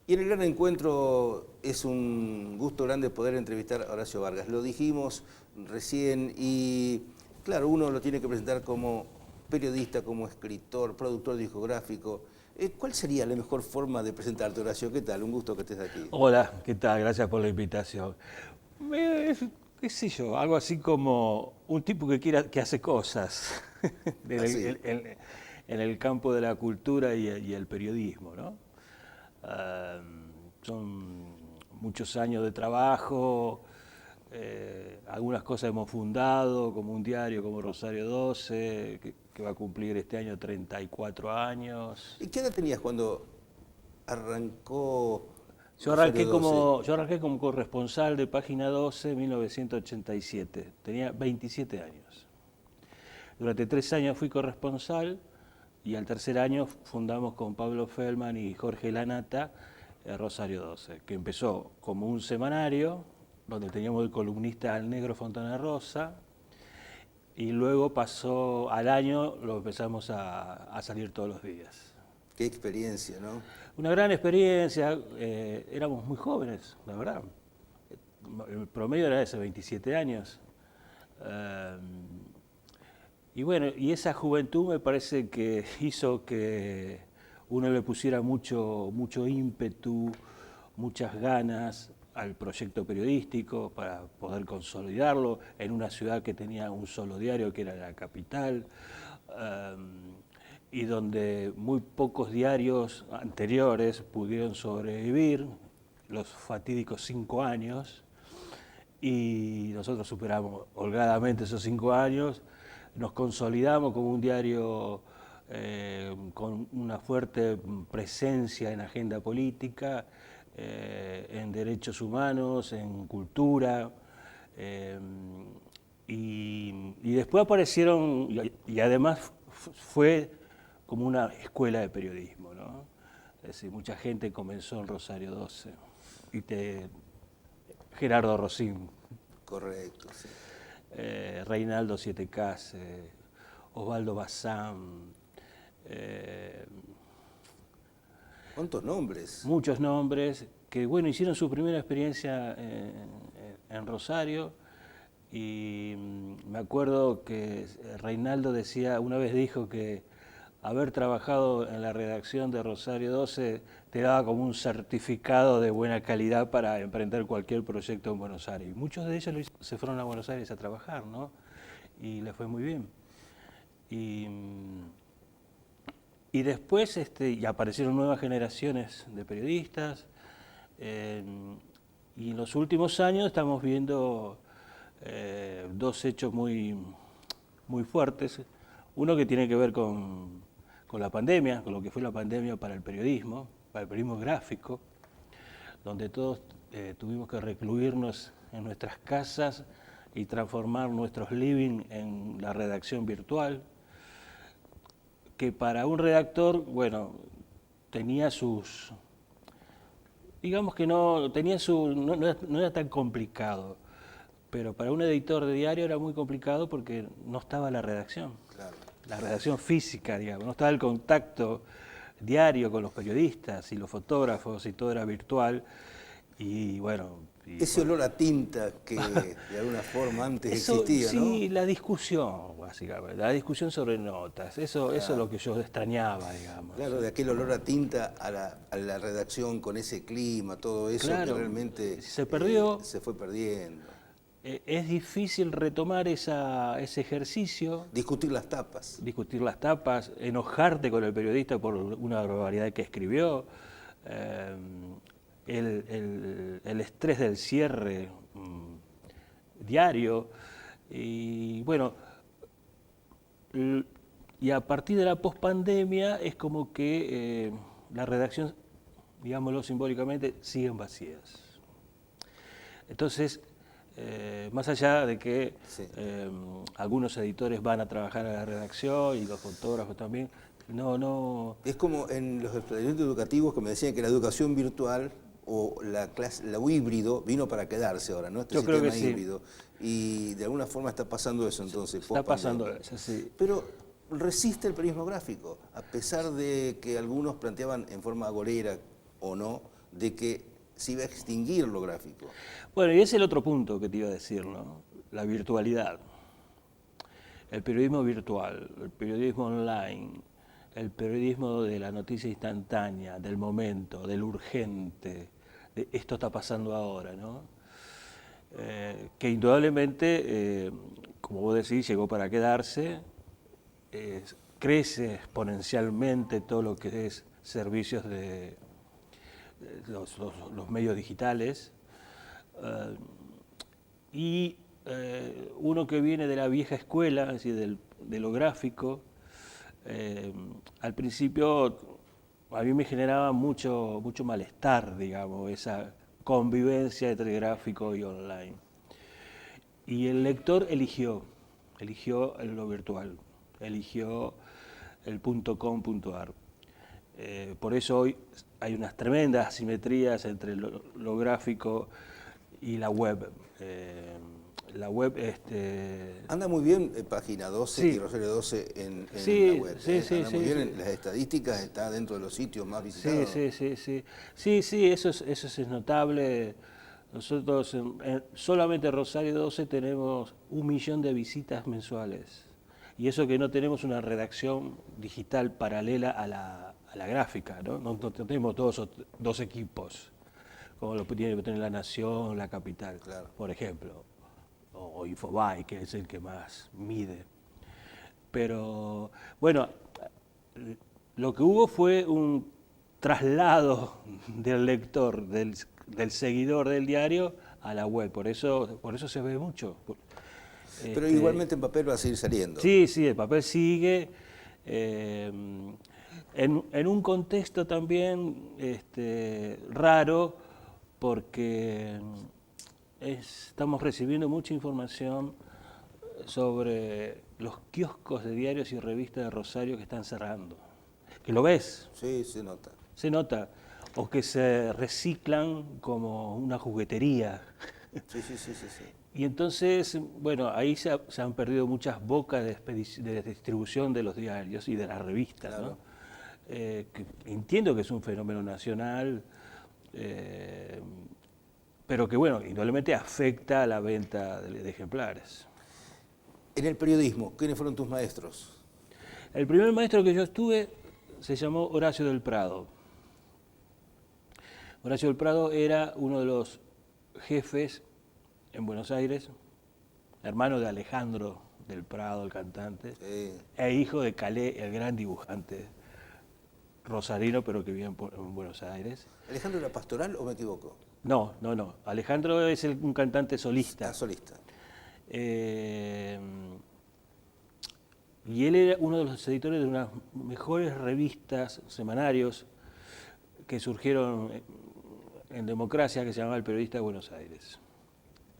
Y en el gran encuentro es un gusto grande poder entrevistar a Horacio Vargas. Lo dijimos recién y claro, uno lo tiene que presentar como periodista, como escritor, productor discográfico. ¿Cuál sería la mejor forma de presentarte, Horacio? ¿Qué tal? Un gusto que estés aquí. Hola, ¿qué tal? Gracias por la invitación. ¿Qué sé yo? Algo así como un tipo que hace cosas en Así. en el campo de la cultura y el periodismo, ¿no? Son muchos años de trabajo, algunas cosas hemos fundado, como un diario como Rosario 12, que va a cumplir este año 34 años. ¿Y qué edad tenías cuando arrancó Yo Rosario arranqué 12? como, yo arranqué como corresponsal de Página 12 en 1987. Tenía 27 años. Durante 3 años fui corresponsal y al tercer año fundamos con Pablo Feldman y Jorge Lanata Rosario 12, que empezó como un semanario donde teníamos el columnista al negro Fontana Rosa y luego pasó al año, lo empezamos a salir todos los días. Qué experiencia, ¿no? Una gran experiencia, éramos muy jóvenes, la verdad. El promedio era ese, 27 años. Eh, y bueno, y esa juventud me parece que hizo que uno le pusiera mucho ímpetu, muchas ganas al proyecto periodístico para poder consolidarlo en una ciudad que tenía un solo diario, que era la capital. Eh, y donde muy pocos diarios anteriores pudieron sobrevivir los fatídicos 5 años, y nosotros superamos holgadamente esos 5 años, nos consolidamos como un diario con una fuerte presencia en agenda política, en derechos humanos, en cultura, eh, y después aparecieron, y además fue como una escuela de periodismo, ¿no? Es decir, mucha gente comenzó en Rosario 12. Y Gerardo Rosín, Correcto, sí. Reinaldo Siete Case, Osvaldo Bazán, eh, ¿Cuántos nombres? muchos nombres que, bueno, hicieron su primera experiencia en Rosario. Y me acuerdo que Reinaldo decía, una vez dijo que haber trabajado en la redacción de Rosario 12 te daba como un certificado de buena calidad para emprender cualquier proyecto en Buenos Aires. Y muchos de ellos se fueron a Buenos Aires a trabajar, ¿no? Y les fue muy bien. Y, y después y aparecieron nuevas generaciones de periodistas. eh, y en los últimos años estamos viendo dos hechos muy fuertes. Uno que tiene que ver con la pandemia, con lo que fue la pandemia para el periodismo gráfico, donde todos tuvimos que recluirnos en nuestras casas y transformar nuestros living en la redacción virtual, que para un redactor, bueno, tenía sus, digamos que no, tenía su, no era tan complicado, pero para un editor de diario era muy complicado porque no estaba Claro. la redacción física, digamos, no estaba el contacto diario con los periodistas y los fotógrafos y todo era virtual. Y bueno, Ese olor a tinta que de alguna forma antes eso existía, ¿no? sí, la discusión, básicamente, la discusión sobre notas, eso es lo que yo extrañaba, digamos. Claro, de aquel olor a tinta a la redacción con ese clima, todo eso que Claro, realmente se perdió. se fue perdiendo. Es difícil retomar ese ejercicio, Discutir las tapas. discutir las tapas, enojarte con el periodista por una barbaridad que escribió, eh, el estrés del cierre diario. Y bueno, y a partir de la pospandemia es como que la redacción, digámoslo simbólicamente, siguen vacías. Entonces, más allá de que Sí. algunos editores van a trabajar a la redacción y los fotógrafos también, no. Es como en los experimentos educativos que me decían que la educación virtual o lo híbrido vino para quedarse ahora, ¿no? Este Yo creo que sistema sí, híbrido. Y de alguna forma está pasando eso entonces, está pasando post-pandemia. eso, sí. Pero resiste el periodismo gráfico, a pesar de que algunos planteaban en forma agorera o no, de que se iba a extinguir lo gráfico. Bueno, y ese es el otro punto que te iba a decir, ¿no? La virtualidad. El periodismo virtual, el periodismo online, el periodismo de la noticia instantánea, del momento, del urgente, de esto está pasando ahora, ¿no? Que indudablemente, como vos decís, llegó para quedarse, crece exponencialmente todo lo que es servicios de los medios digitales, y uno que viene de la vieja escuela, es decir, de lo gráfico, al principio a mí me generaba mucho malestar, digamos, esa convivencia entre gráfico y online. Y el lector eligió lo virtual, eligió el .com.ar. Por eso hoy hay unas tremendas asimetrías entre lo gráfico y la web. La web... Anda muy bien Página 12 Sí. y Rosario 12 en Sí, la web. sí, sí, Anda muy sí, bien sí. en las estadísticas, está dentro de los sitios más Sí, visitados. sí, eso es notable. Nosotros solamente Rosario 12 tenemos 1 millón de visitas mensuales. Y eso que no tenemos una redacción digital paralela a la gráfica, ¿no? No tenemos dos equipos, como lo tiene que tener La Nación, La Capital, Claro. por ejemplo, o Infobae, que es el que más mide. Pero bueno, lo que hubo fue un traslado del lector, del seguidor del diario a la web, por eso se ve mucho. Pero Este, igualmente en papel va a seguir saliendo. sí, el papel sigue. En un contexto también raro, porque estamos recibiendo mucha información sobre los kioscos de diarios y revistas de Rosario que están cerrando. Que lo ves, Sí, se nota. se nota, o que se reciclan como una juguetería. Sí, sí, sí, sí, sí. Y entonces, bueno, ahí se han perdido muchas bocas de distribución de los diarios y de las revistas, Claro. ¿no? Que entiendo que es un fenómeno nacional, eh, pero que, bueno, indudablemente afecta a la venta de ejemplares. En el periodismo, ¿quiénes fueron tus maestros? El primer maestro que yo estuve se llamó Horacio del Prado. Horacio del Prado era uno de los jefes en Buenos Aires, hermano de Alejandro del Prado, el cantante, Sí. e hijo de Calé, el gran dibujante rosarino, pero que vivía en Buenos Aires. ¿Alejandro era pastoral o me equivoco? No. Alejandro es un cantante Ah, solista. solista. Eh, y él era uno de los editores de unas mejores revistas, semanarios, que surgieron en democracia, que se llamaba El Periodista de Buenos Aires.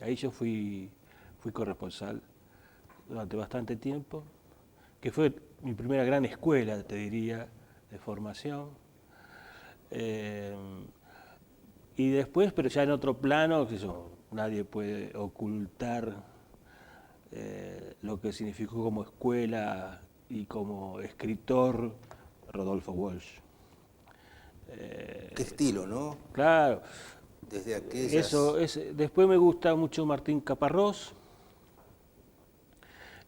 Ahí yo fui corresponsal durante bastante tiempo, que fue mi primera gran escuela, te diría, de formación. Y después, pero ya en otro plano, nadie puede ocultar lo que significó como escuela y como escritor Rodolfo Walsh. Qué estilo, ¿no? Claro, Desde aquellas... después me gusta mucho Martín Caparrós,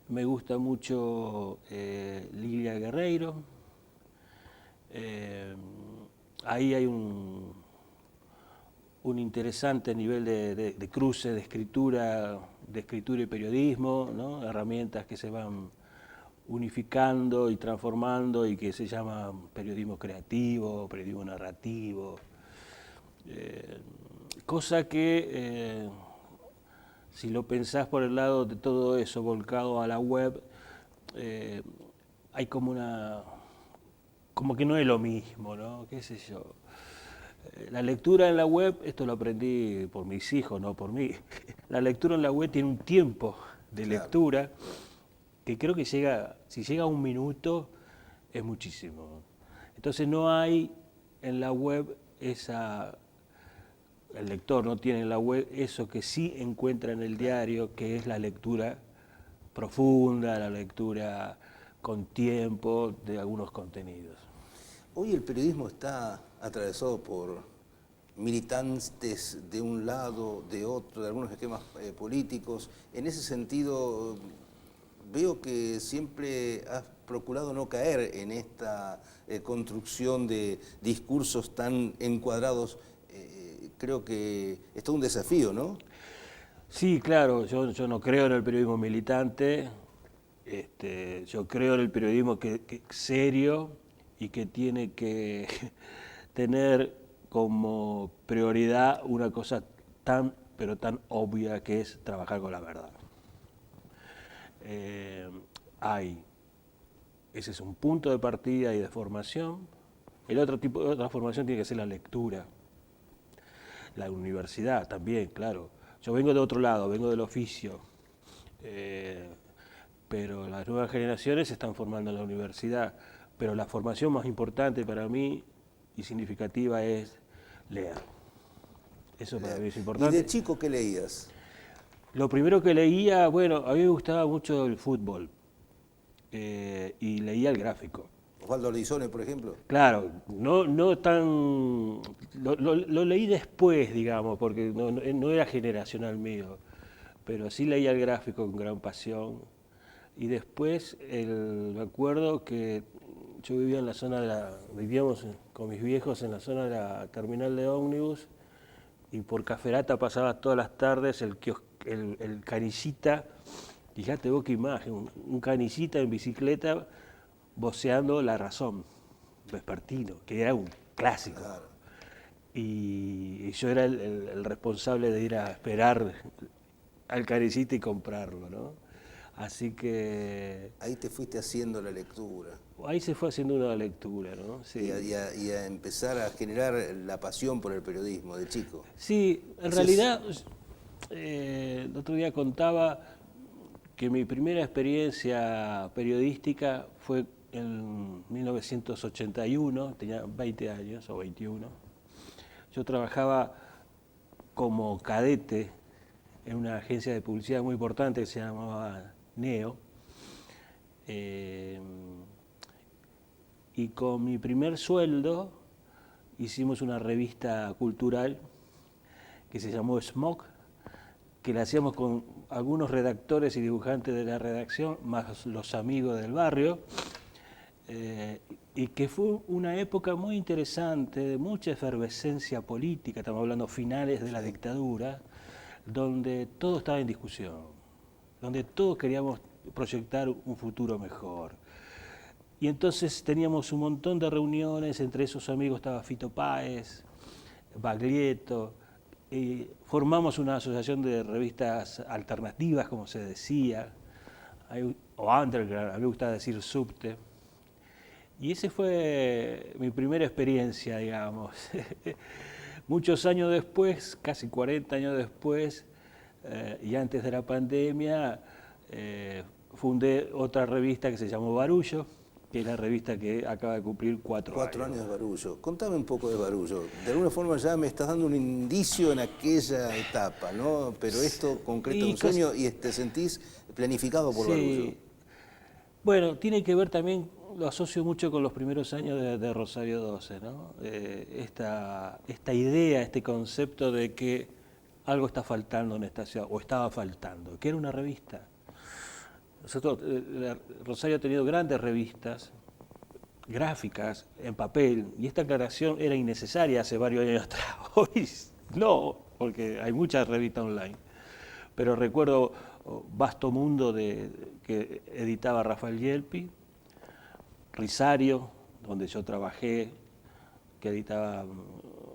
me gusta mucho Lilia Guerreiro. Ahí hay un interesante nivel de cruce de escritura y periodismo, ¿no? Herramientas que se van unificando y transformando y que se llama periodismo creativo, periodismo narrativo, cosa que si lo pensás por el lado de todo eso volcado a la web, hay como que no es lo mismo, ¿no? ¿Qué sé yo? La lectura en la web, esto lo aprendí por mis hijos, no por mí. La lectura en la web tiene un tiempo de Claro. lectura que creo que si llega a 1 minuto, es muchísimo. Entonces no hay en la web el lector no tiene en la web eso que sí encuentra en el diario, que es la lectura profunda, la lectura con tiempo de algunos contenidos. Hoy el periodismo está atravesado por militantes de un lado, de otro, de algunos esquemas políticos. En ese sentido, veo que siempre has procurado no caer en esta construcción de discursos tan encuadrados. Creo que es todo un desafío, ¿no? Sí, claro, yo no creo en el periodismo militante, yo creo en el periodismo que serio y que tiene que tener como prioridad una cosa tan, pero tan obvia que es trabajar con la verdad. Ese es un punto de partida y de formación. El otro tipo de otra formación tiene que ser la lectura. La universidad también, claro. Yo vengo de otro lado, vengo del oficio, pero las nuevas generaciones se están formando en la universidad. Pero la formación más importante para mí y significativa es leer. Eso para mí es ¿Y importante. de chico qué leías? Lo primero que leía, bueno, a mí me gustaba mucho el fútbol y leía el gráfico. Osvaldo Ardizone, por ejemplo. Claro, no tan... Lo leí después, digamos, porque no era generacional mío, pero sí leía el gráfico con gran pasión. Y después me acuerdo que yo vivía en la zona vivíamos con mis viejos en la zona de la terminal de ómnibus y por Caferata pasaba todas las tardes el canillita, fíjate vos qué imagen, un canillita en bicicleta voceando La Razón, vespertino, que era un clásico. Claro. Y yo era el responsable de ir a esperar al canillita y comprarlo, ¿no? Así que Ahí te fuiste haciendo la lectura ahí se fue haciendo una lectura, ¿no? Sí. y a empezar a generar la pasión por el periodismo de chico. Sí, en realidad, el otro día contaba que mi primera experiencia periodística fue en 1981, tenía 20 años o 21. Yo trabajaba como cadete en una agencia de publicidad muy importante que se llamaba Neo. Y con mi primer sueldo hicimos una revista cultural que se llamó Smoke, que la hacíamos con algunos redactores y dibujantes de la redacción, más los amigos del barrio, y que fue una época muy interesante, de mucha efervescencia política, estamos hablando finales de la dictadura, donde todo estaba en discusión, donde todos queríamos proyectar un futuro mejor. Y entonces teníamos un montón de reuniones, entre esos amigos estaba Fito Páez, Baglietto, y formamos una asociación de revistas alternativas, como se decía, o underground, a mí me gusta decir subte. Y esa fue mi primera experiencia, digamos. Muchos años después, casi 40 años después, y antes de la pandemia, fundé otra revista que se llamó Barullo, que es la revista que acaba de cumplir 4 años. 4 años de Barullo. Contame un poco de Barullo. De alguna forma ya me estás dando un indicio en aquella etapa, ¿no? Pero esto concreta un sueño y te sentís planificado por Barullo. Bueno, tiene que ver también, lo asocio mucho con los primeros años de Rosario 12, ¿no? Esta idea, este concepto de que algo está faltando en esta ciudad, o estaba faltando, que era una revista. Nosotros, Rosario ha tenido grandes revistas, gráficas, en papel, y esta aclaración era innecesaria hace varios años atrás. Hoy no, porque hay muchas revistas online. Pero recuerdo Vasto Mundo que editaba Rafael Yelpi, Risario, donde yo trabajé, que editaba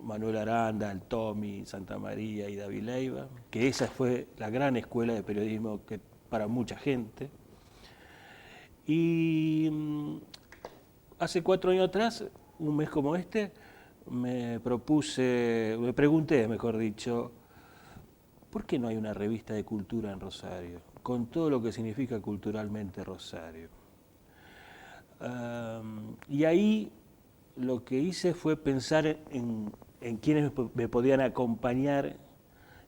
Manuel Aranda, el Tommy, Santa María y David Leiva, que esa fue la gran escuela de periodismo que para mucha gente. Y hace 4 años atrás, un mes como este, me pregunté, mejor dicho, ¿por qué no hay una revista de cultura en Rosario? Con todo lo que significa culturalmente Rosario. Y ahí lo que hice fue pensar en quienes me podían acompañar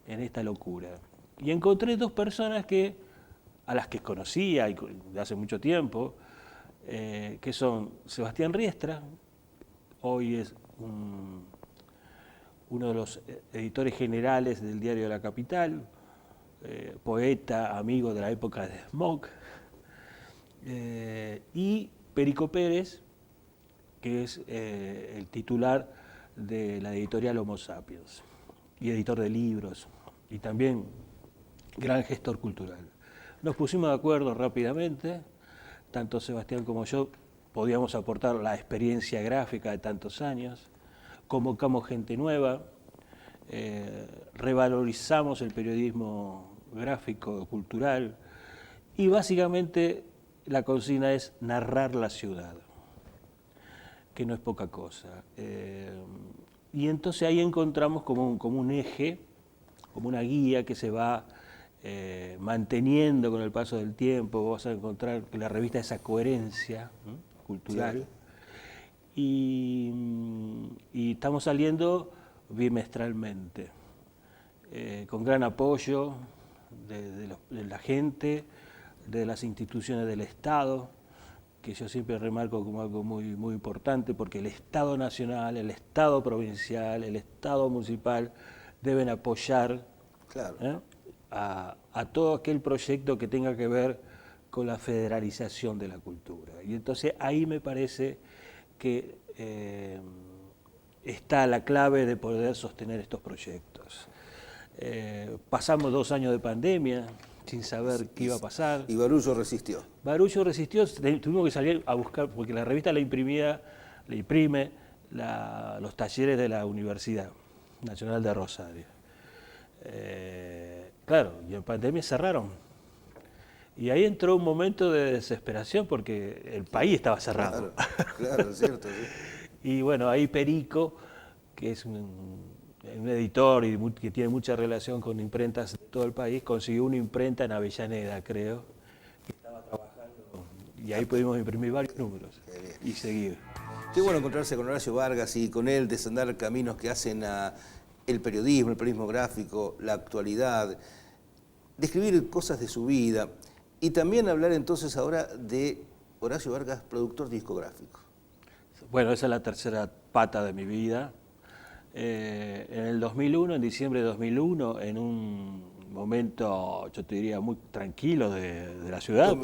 en esta locura. Y encontré 2 personas a las que conocía de hace mucho tiempo, que son Sebastián Riestra, hoy es un uno de los editores generales del Diario de la Capital, poeta, amigo de la época de Smoke, y Perico Pérez, que es el titular de la editorial Homo Sapiens, y editor de libros, y también gran gestor cultural. Nos pusimos de acuerdo rápidamente, tanto Sebastián como yo podíamos aportar la experiencia gráfica de tantos años, convocamos gente nueva, revalorizamos el periodismo gráfico, cultural, y básicamente la consigna es narrar la ciudad, que no es poca cosa. Y entonces ahí encontramos como un eje, como una guía que se va manteniendo con el paso del tiempo. Vas a encontrar que la revista esa coherencia cultural. Sí. Y estamos saliendo bimestralmente, con gran apoyo de la gente, de las instituciones del Estado, que yo siempre remarco como algo muy, muy importante, porque el Estado nacional, el Estado provincial, el Estado municipal deben apoyar, claro, a todo aquel proyecto que tenga que ver con la federalización de la cultura. Y entonces ahí me parece que está la clave de poder sostener estos proyectos. Pasamos 2 años de pandemia sin saber qué iba a pasar. Y Barullo resistió. Barullo resistió, tuvimos que salir a buscar, porque la revista la imprime los talleres de la Universidad Nacional de Rosario. Claro, y en pandemia cerraron. Y ahí entró un momento de desesperación porque el país estaba cerrado. Claro, es cierto. Sí. Y bueno, ahí Perico, que es un editor y que tiene mucha relación con imprentas de todo el país, consiguió una imprenta en Avellaneda, creo, que estaba trabajando, y ahí pudimos imprimir varios números y seguir. Qué bueno encontrarse con Horacio Vargas y con él desandar caminos que hacen a el periodismo gráfico, la actualidad, describir cosas de su vida y también hablar entonces ahora de Horacio Vargas, productor discográfico. Bueno, esa es la tercera pata de mi vida. En el 2001, en diciembre de 2001, en un momento, yo te diría, muy tranquilo de la ciudad,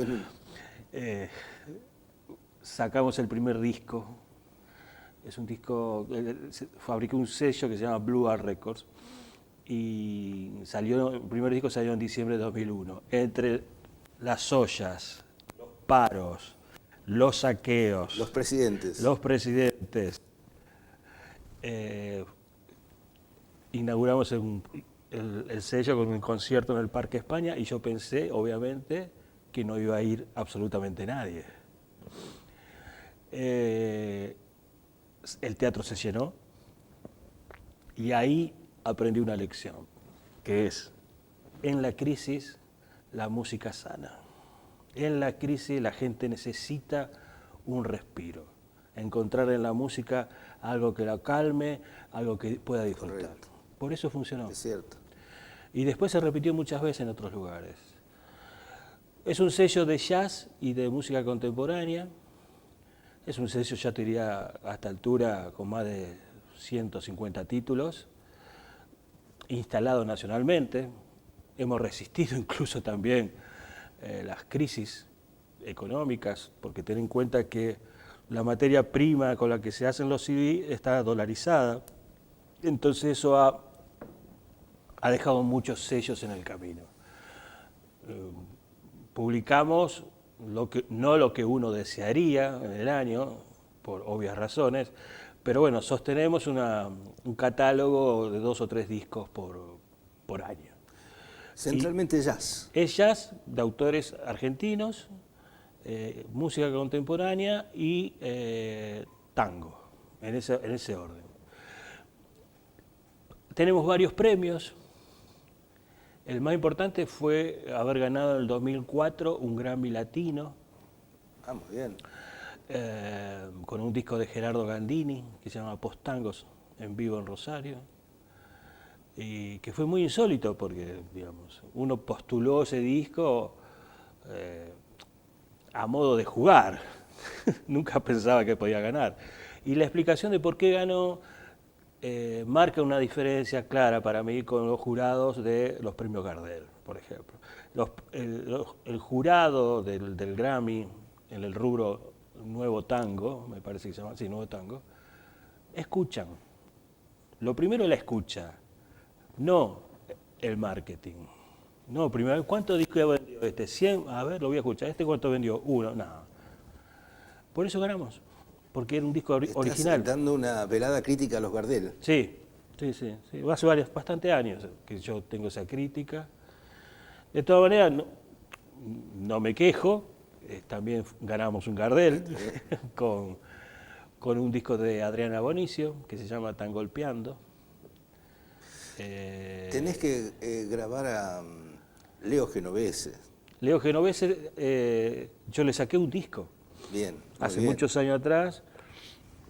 sacamos el primer disco. Es un disco, fabricó un sello que se llama Blue Art Records y el primer disco salió en diciembre de 2001. Entre las ollas, los paros, los saqueos, los presidentes, inauguramos el sello con un concierto en el Parque España y yo pensé, obviamente, que no iba a ir absolutamente nadie. El teatro se llenó y ahí aprendí una lección, que es, en la crisis la música sana. En la crisis la gente necesita un respiro, encontrar en la música algo que la calme, algo que pueda disfrutar. Correcto. Por eso funcionó. Es cierto. Y después se repitió muchas veces en otros lugares. Es un sello de jazz y de música contemporánea. Es un sello, ya te diría, a esta altura, con más de 150 títulos, instalado nacionalmente. Hemos resistido incluso también las crisis económicas, porque ten en cuenta que la materia prima con la que se hacen los CD está dolarizada. Entonces eso ha dejado muchos sellos en el camino. Publicamos no lo que uno desearía en el año, por obvias razones, pero bueno, sostenemos un catálogo de 2 o 3 discos por año. Centralmente jazz. Es jazz de autores argentinos, música contemporánea y tango, en ese orden. Tenemos varios premios. El más importante fue haber ganado en el 2004 un Grammy Latino. Ah, muy bien. Con un disco de Gerardo Gandini que se llama Postangos en vivo en Rosario. Y que fue muy insólito porque, digamos, uno postuló ese disco a modo de jugar. Nunca pensaba que podía ganar. Y la explicación de por qué ganó marca una diferencia clara para mí con los jurados de los premios Gardel, por ejemplo. El jurado del Grammy en el rubro Nuevo Tango, me parece que se llama así, Nuevo Tango, escuchan. Lo primero es la escucha, no el marketing. No, primero, ¿cuántos discos vendió este? 100, a ver, lo voy a escuchar. ¿Este cuánto vendió? Uno, nada. Por eso ganamos, porque era un disco original. Estás dando una velada crítica a los Gardel. Sí. Hace bastante años que yo tengo esa crítica. De todas maneras, no me quejo. También ganamos un Gardel con un disco de Adriana Bonicio que se llama Tan Golpeando. Tenés que grabar a Leo Genovese. Leo Genovese, yo le saqué un disco. Bien. Hace muchos años atrás.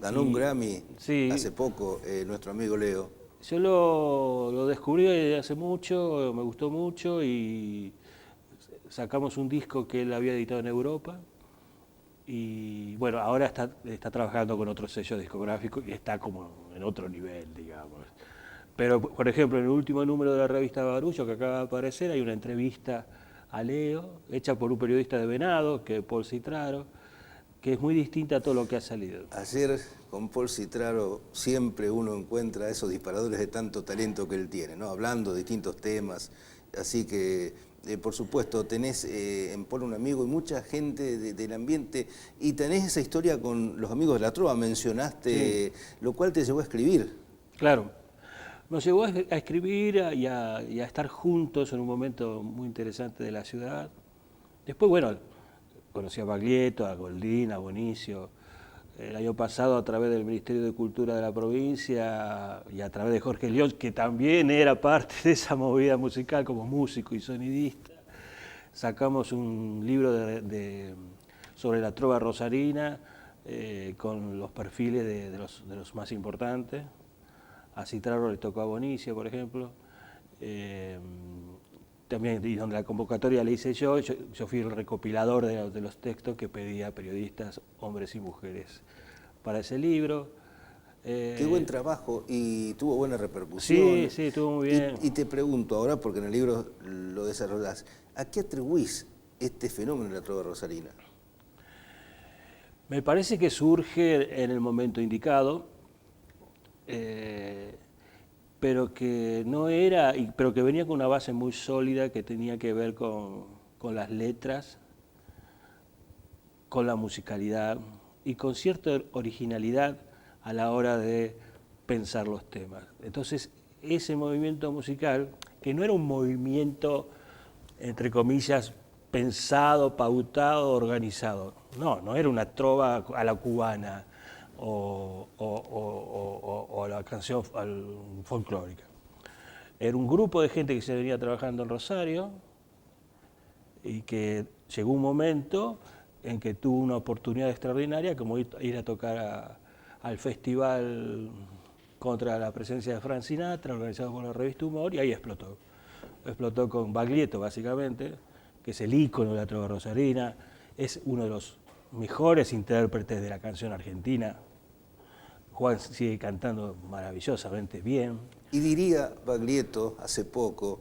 Ganó un Grammy hace poco, nuestro amigo Leo. Yo lo descubrí hace mucho, me gustó mucho y sacamos un disco que él había editado en Europa. Y bueno, ahora está trabajando con otro sello discográfico y está como en otro nivel, digamos. Pero, por ejemplo, en el último número de la revista Barullo que acaba de aparecer hay una entrevista a Leo, hecha por un periodista de Venado, que es Paul Citraro, que es muy distinta a todo lo que ha salido. Ayer con Paul Citraro siempre uno encuentra esos disparadores de tanto talento que él tiene, ¿no? Hablando de distintos temas, así que por supuesto tenés en Paul un amigo y mucha gente del ambiente, y tenés esa historia con los amigos de la Trova, mencionaste, lo cual te llevó a escribir. Claro, nos llevó a escribir y a estar juntos en un momento muy interesante de la ciudad. Después, bueno, conocí a Baglietto, a Goldín, a Bonicio. El año pasado, a través del Ministerio de Cultura de la provincia y a través de Jorge León, que también era parte de esa movida musical como músico y sonidista, sacamos un libro sobre la trova rosarina con los perfiles de los más importantes. A Citraro le tocó a Bonicio, por ejemplo. También, y donde la convocatoria la hice yo fui el recopilador de los textos que pedía a periodistas, hombres y mujeres, para ese libro. Qué buen trabajo y tuvo buena repercusión. Sí, estuvo muy bien. Y te pregunto ahora, porque en el libro lo desarrollás, ¿a qué atribuís este fenómeno de la trova rosarina? Me parece que surge en el momento indicado, pero que pero que venía con una base muy sólida que tenía que ver con las letras, con la musicalidad y con cierta originalidad a la hora de pensar los temas. Entonces, ese movimiento musical, que no era un movimiento, entre comillas, pensado, pautado, organizado, no era una trova a la cubana, o la canción folclórica. Era un grupo de gente que se venía trabajando en Rosario y que llegó un momento en que tuvo una oportunidad extraordinaria como ir a tocar al festival contra la presencia de Frank Sinatra, organizado por la revista Humor, y ahí explotó. Explotó con Baglietto, básicamente, que es el ícono de la trova rosarina, es uno de los mejores intérpretes de la canción argentina. Juan sigue cantando maravillosamente bien. Y diría Baglietto hace poco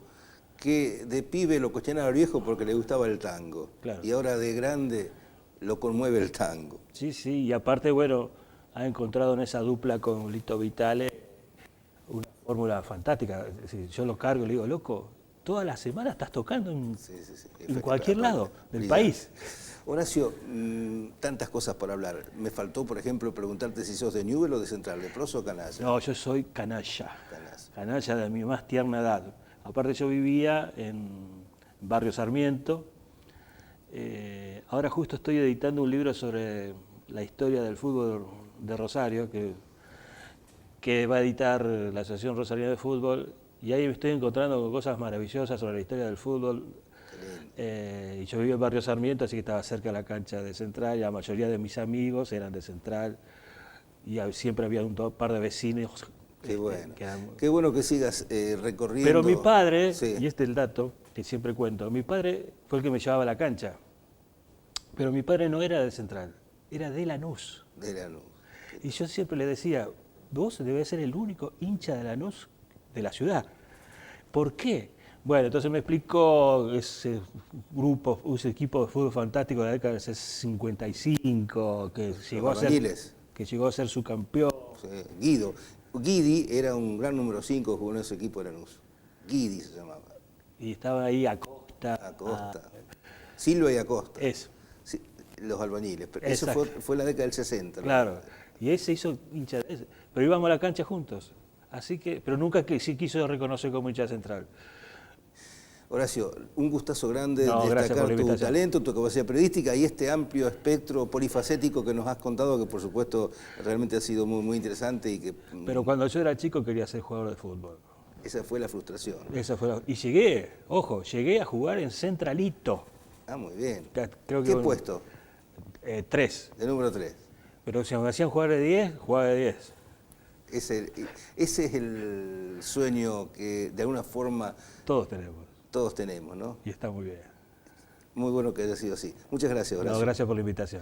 que de pibe lo cuestionaba al viejo porque le gustaba el tango. Claro. Y ahora de grande lo conmueve el tango. Sí, y aparte, bueno, ha encontrado en esa dupla con Lito Vitale una fórmula fantástica. Es decir, yo lo cargo y le digo, loco, toda la semana estás tocando en cualquier lado del país. Horacio, tantas cosas por hablar. Me faltó, por ejemplo, preguntarte si sos de Newell o de Central, de Proso o canalla. No, yo soy canalla. Canalla de mi más tierna edad. Aparte yo vivía en Barrio Sarmiento. Ahora justo estoy editando un libro sobre la historia del fútbol de Rosario, que va a editar la Asociación Rosarina de Fútbol, y ahí me estoy encontrando con cosas maravillosas sobre la historia del fútbol. Y yo vivía en Barrio Sarmiento, así que estaba cerca de la cancha de Central, y la mayoría de mis amigos eran de Central, y siempre había un par de vecinos. Qué bueno. Qué bueno que sigas recorriendo. Pero mi padre, y este es el dato que siempre cuento, mi padre fue el que me llevaba a la cancha, pero mi padre no era de Central, era de Lanús. De Lanús. Y yo siempre le decía, vos debes ser el único hincha de Lanús de la ciudad. ¿Por qué? Bueno, entonces me explicó ese grupo, ese equipo de fútbol fantástico de la década del 55, que llegó a ser su campeón. Guido. Guidi era un gran número 5, jugó en ese equipo de Lanús. Guidi se llamaba. Y estaba ahí Acosta. Acosta. Silva y Acosta. Eso. Sí, los albañiles. Pero eso fue la década del 60. Claro. ¿No? Y él se hizo hincha de ese. Pero íbamos a la cancha juntos. Así que, pero nunca sí quiso reconocer como hincha central. Horacio, un gustazo grande Gracias destacar tu talento, tu capacidad periodística y este amplio espectro polifacético que nos has contado, que por supuesto realmente ha sido muy, muy interesante. Pero cuando yo era chico quería ser jugador de fútbol. Esa fue la frustración. Y llegué a jugar en Centralito. Ah, muy bien. Creo que ¿Qué puesto? 3. De número 3. Pero si me hacían jugar de 10, jugaba de 10. Ese es el sueño que de alguna forma todos tenemos, ¿no? Y está muy bien. Muy bueno que haya sido así. Muchas gracias, Horacio. Gracias por la invitación.